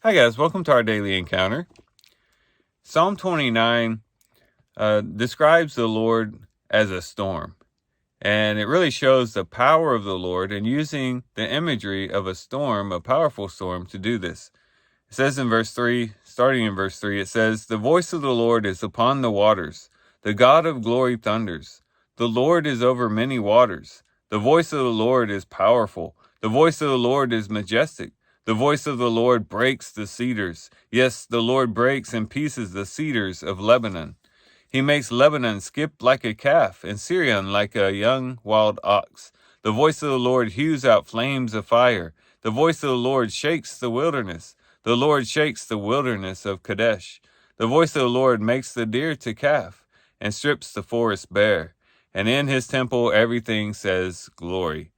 Hi guys, welcome to our daily encounter. Psalm 29 describes the Lord as a storm, and it really shows the power of the Lord in using the imagery of a storm, a powerful storm, to do this. It says in verse 3, starting in verse 3, it says, "The voice of the Lord is upon the waters. The God of glory thunders. The Lord is over many waters. The voice of the Lord is powerful. The voice of the Lord is majestic. The voice of the Lord breaks the cedars. Yes, the Lord breaks in pieces the cedars of Lebanon. He makes Lebanon skip like a calf, and Syrian like a young wild ox. The voice of the Lord hews out flames of fire. The voice of the Lord shakes the wilderness. The Lord shakes the wilderness of Kadesh. The voice of the Lord makes the deer to calf, and strips the forest bare. And in his temple everything says glory.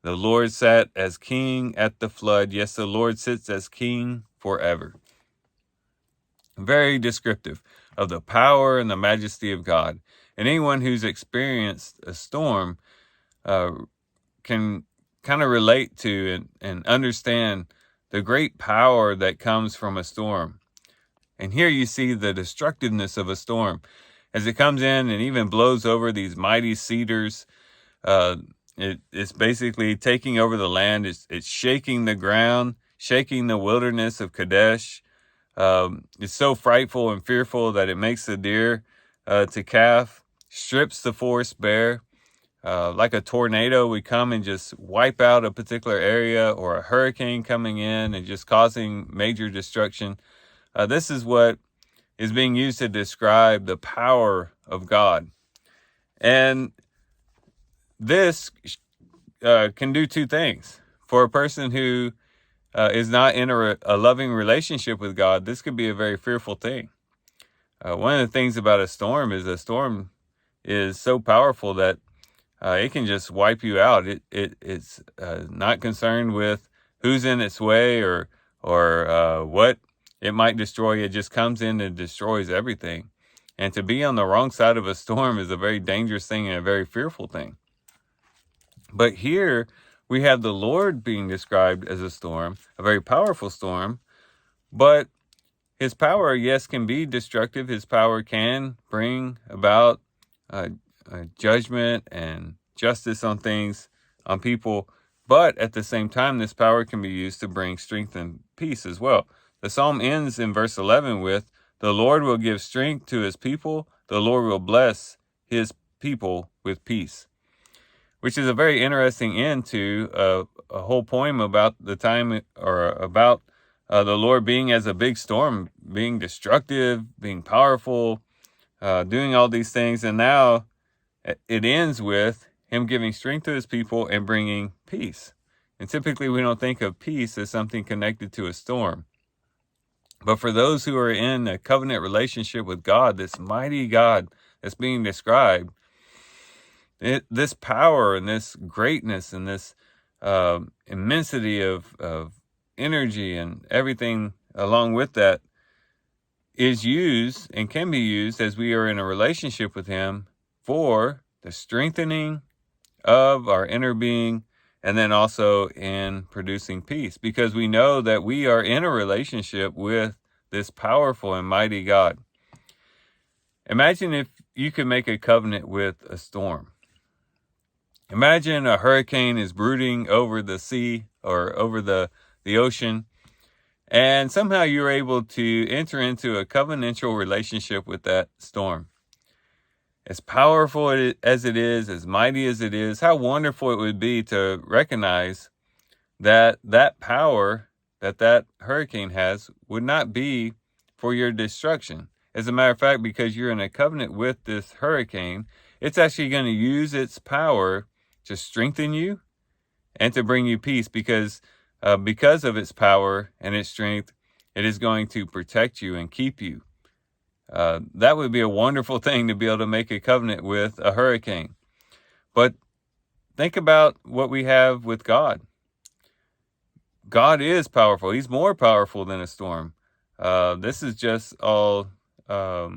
The Lord sat as king at the flood. Yes, the Lord sits as king forever." Very descriptive of the power and the majesty of God. And anyone who's experienced a storm can kind of relate to and understand the great power that comes from a storm. And here you see the destructiveness of a storm as it comes in and even blows over these mighty cedars. Uh, it's basically taking over the land. It's shaking the ground, shaking the wilderness of Kadesh. It's so frightful and fearful that it makes the deer to calf, strips the forest bare. Like a tornado would come and just wipe out a particular area, or a hurricane coming in and just causing major destruction. This is what is being used to describe the power of God. And this can do two things. For a person who is not in a loving relationship with God, this could be a very fearful thing. One of the things about a storm is so powerful that it can just wipe you out. It's not concerned with who's in its way or what it might destroy. It just comes in and destroys everything. And to be on the wrong side of a storm is a very dangerous thing and a very fearful thing. But here we have the Lord being described as a storm, a very powerful storm, but his power, yes, can be destructive. His power can bring about uh, judgment and justice on things, on people. But at the same time, this power can be used to bring strength and peace as well. The psalm ends in verse 11 with, "The Lord will give strength to his people. The Lord will bless his people with peace," which is a very interesting end to a whole poem about the time, or about the Lord being as a big storm, being destructive, being powerful, doing all these things. And now it ends with him giving strength to his people and bringing peace. And typically we don't think of peace as something connected to a storm. But for those who are in a covenant relationship with God, this mighty God that's being described, this power and this greatness and this immensity of energy and everything along with that is used and can be used as we are in a relationship with him for the strengthening of our inner being, and then also in producing peace, because we know that we are in a relationship with this powerful and mighty God. Imagine if you could make a covenant with a storm. Imagine a hurricane is brooding over the sea or over the ocean, and somehow you're able to enter into a covenantal relationship with that storm. As powerful as it is, as mighty as it is, how wonderful it would be to recognize that that power that hurricane has would not be for your destruction. As a matter of fact, because you're in a covenant with this hurricane, it's actually going to use its power to strengthen you and to bring you peace, because of its power and its strength, it is going to protect you and keep you. That would be a wonderful thing, to be able to make a covenant with a hurricane. But think about what we have with God. God is powerful. He's more powerful than a storm. This is just all, a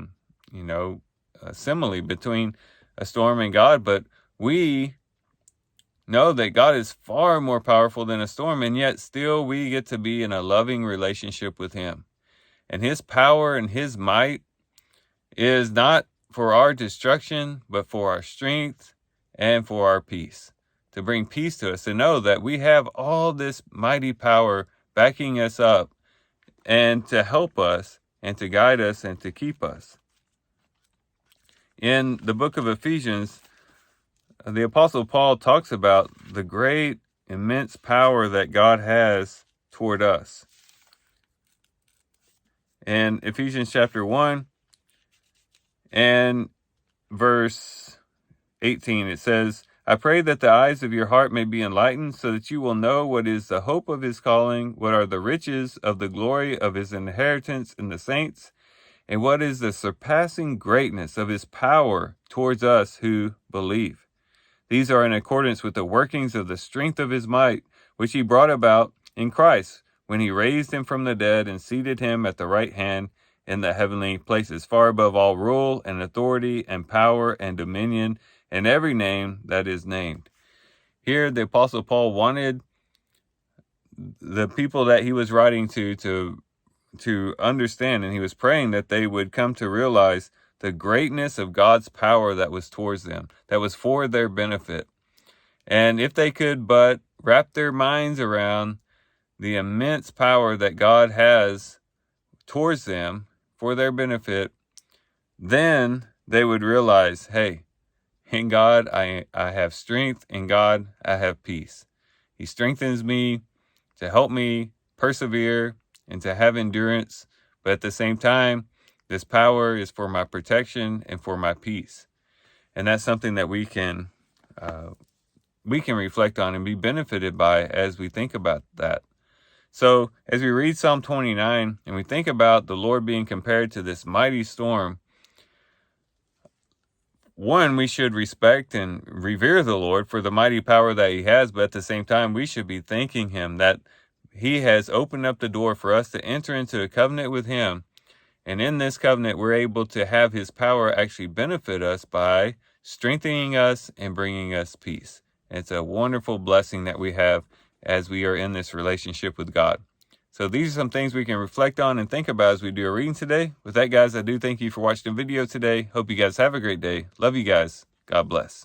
simile between a storm and God. But we know that God is far more powerful than a storm, and yet still we get to be in a loving relationship with him. And his power and his might is not for our destruction, but for our strength and for our peace, to bring peace to us, to know that we have all this mighty power backing us up and to help us and to guide us and to keep us. In the book of Ephesians, the Apostle Paul talks about the great, immense power that God has toward us. In Ephesians chapter 1 and verse 18, it says, I pray that the eyes of your heart may be enlightened, so that you will know what is the hope of his calling, what are the riches of the glory of his inheritance in the saints, and what is the surpassing greatness of his power towards us who believe. These are in accordance with the workings of the strength of his might, which he brought about in Christ, when he raised him from the dead and seated him at the right hand in the heavenly places, far above all rule and authority and power and dominion and every name that is named. Here, the Apostle Paul wanted the people that he was writing to understand, and he was praying that they would come to realize the greatness of God's power that was towards them, that was for their benefit. And if they could but wrap their minds around the immense power that God has towards them for their benefit, then they would realize, hey, in God I have strength, in God I have peace. He strengthens me to help me persevere and to have endurance, but at the same time, this power is for my protection and for my peace. And that's something that we can reflect on and be benefited by as we think about that. So as we read Psalm 29 and we think about the Lord being compared to this mighty storm, one, we should respect and revere the Lord for the mighty power that he has, but at the same time, we should be thanking him that he has opened up the door for us to enter into a covenant with him. And in this covenant, we're able to have his power actually benefit us by strengthening us and bringing us peace. It's a wonderful blessing that we have as we are in this relationship with God. So these are some things we can reflect on and think about as we do a reading today. With that, guys, I do thank you for watching the video today. Hope you guys have a great day. Love you guys. God bless.